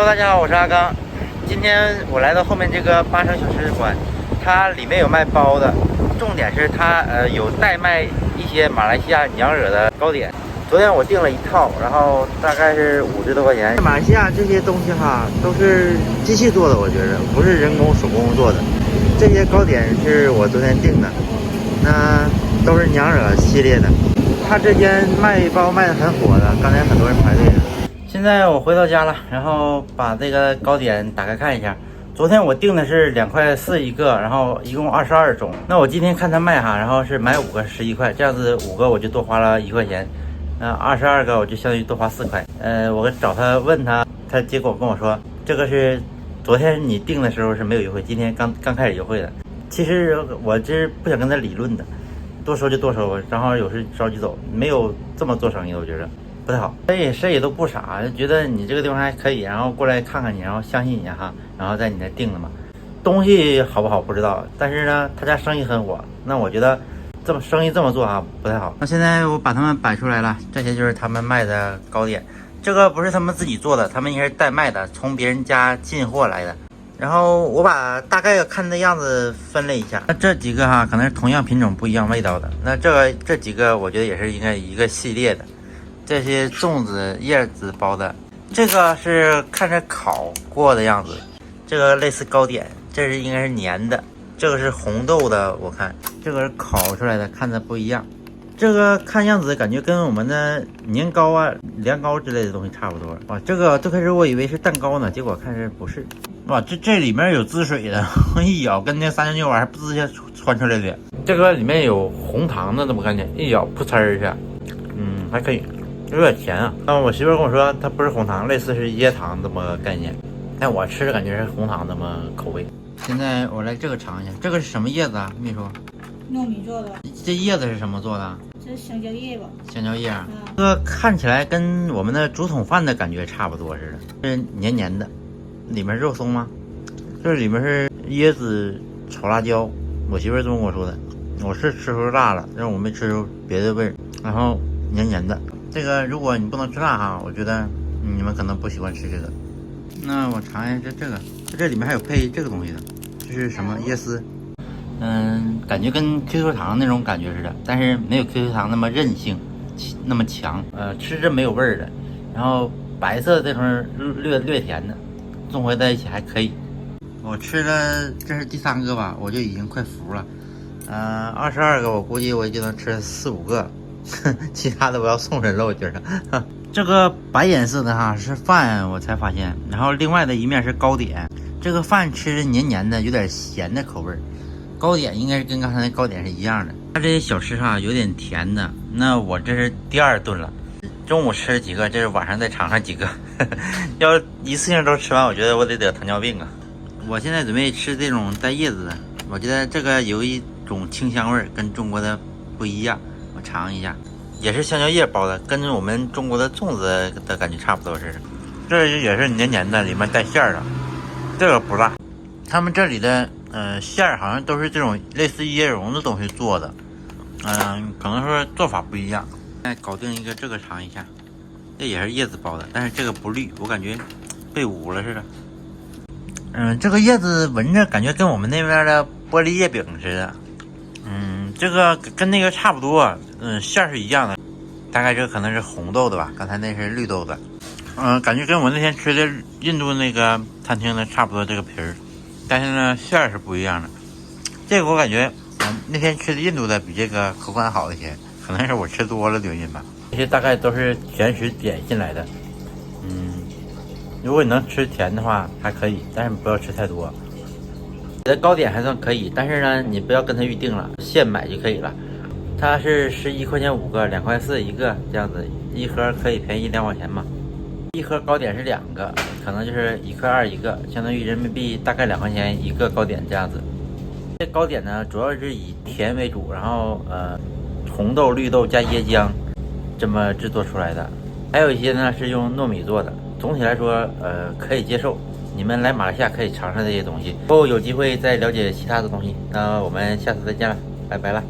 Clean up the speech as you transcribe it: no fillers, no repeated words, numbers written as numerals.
Hello， 大家好，我是阿刚。今天我来到后面这个8成小吃馆，它里面有卖包的，重点是它有代卖一些马来西亚娘惹的糕点。昨天我订了一套，然后大概是50多块钱。马来西亚这些东西哈都是机器做的，我觉得不是人工手工做的。这些糕点是我昨天订的，那都是娘惹系列的。它这间卖包卖的很火的，刚才很多人排队呢。现在我回到家了，然后把这个糕点打开看一下。昨天我订的是2.4块一个，然后一共22种。那我今天看他卖哈，然后是买5个11块，这样子5个我就多花了1块钱。22个我就相当于多花4块。我找他问他结果跟我说，这个是昨天你订的时候是没有优惠，今天刚开始优惠的。其实我这是不想跟他理论的，多收就多收，然后有事着急走，没有这么做生意的，我觉着不太好。谁也都不傻，觉得你这个地方还可以，然后过来看看你，然后相信你哈，然后在你那订了嘛。东西好不好不知道，但是呢，他家生意很火，那我觉得生意这么做啊不太好。那现在我把他们摆出来了，这些就是他们卖的糕点，这个不是他们自己做的，他们应该是代卖的，从别人家进货来的。然后我把大概看的样子分类一下，那这几个哈可能是同样品种不一样味道的，那这几个我觉得也是应该一个系列的。这些粽子叶子包的，这个是看着烤过的样子，这个类似糕点，这是应该是粘的，这个是红豆的，我看这个是烤出来的，看着不一样。这个看样子感觉跟我们的年糕啊、凉糕之类的东西差不多。哇，这个最开始我以为是蛋糕呢，结果看是不是。哇，这里面有滋水的，一咬跟那369玩意儿不直接窜出来的。这个里面有红糖的，怎么感觉一咬噗呲一下，还可以。有点甜啊，但我媳妇跟我说它不是红糖，类似是椰糖这么个概念，但我吃的感觉是红糖这么口味。现在我来这个尝一下，这个是什么叶子啊，秘书？糯米做的。这叶子是什么做的？这是香蕉叶吧？香蕉叶啊，这个看起来跟我们的竹筒饭的感觉差不多似的，是黏黏的，里面肉松吗？这里面是椰子炒辣椒，我媳妇这么跟我说的，我是吃出辣了，但是我没吃出别的味儿，然后黏黏的。这个如果你不能吃辣哈，我觉得你们可能不喜欢吃这个。那我尝一下这里面还有配这个东西的，这是什么椰丝？感觉跟 QQ 糖那种感觉似的，但是没有 QQ 糖那么韧性，那么强。吃着没有味儿的，然后白色这种略甜的，综合在一起还可以。我吃了这是第3个吧，我就已经快服了。22个我估计我就能吃4、5个。其他的我要送人了，我觉得。这个白颜色的哈是饭，我才发现，然后另外的一面是糕点。这个饭吃着黏黏的，有点咸的口味，糕点应该是跟刚才那糕点是一样的。它这些小吃哈有点甜的，那我这是第2顿了，中午吃了几个，这是晚上再尝上几个。要一次性都吃完，我觉得我得糖尿病啊。我现在准备吃这种带叶子的，我觉得这个有一种清香味，跟中国的不一样。我尝一下，也是香蕉叶包的，跟我们中国的粽子的感觉差不多似的。这也是黏黏的，里面带馅儿的，这个不辣。他们这里的馅儿好像都是这种类似椰蓉的东西做的，可能说做法不一样。再搞定一个这个尝一下，这也是叶子包的，但是这个不绿，我感觉被捂了似的。这个叶子闻着感觉跟我们那边的玻璃叶饼似的。这个跟那个差不多，馅儿是一样的，大概这个可能是红豆的吧，刚才那是绿豆的，感觉跟我那天吃的印度那个餐厅的差不多这个皮儿，但是呢馅儿是不一样的。这个我感觉，那天吃的印度的比这个口感好一些，可能是我吃多了原因吧。这些大概都是甜食点进来的，如果你能吃甜的话还可以，但是不要吃太多。你的糕点还算可以，但是呢，你不要跟他预定了，现买就可以了。它是11块钱5个，2.4块一个这样子，一盒可以便宜2块钱嘛。一盒糕点是2个，可能就是1.2块一个，相当于人民币大概2块钱一个糕点这样子。这糕点呢，主要是以甜为主，然后红豆、绿豆加椰浆这么制作出来的，还有一些呢是用糯米做的。总体来说，可以接受。你们来马来西亚可以尝尝这些东西，以后有机会再了解其他的东西。那我们下次再见了，拜拜了。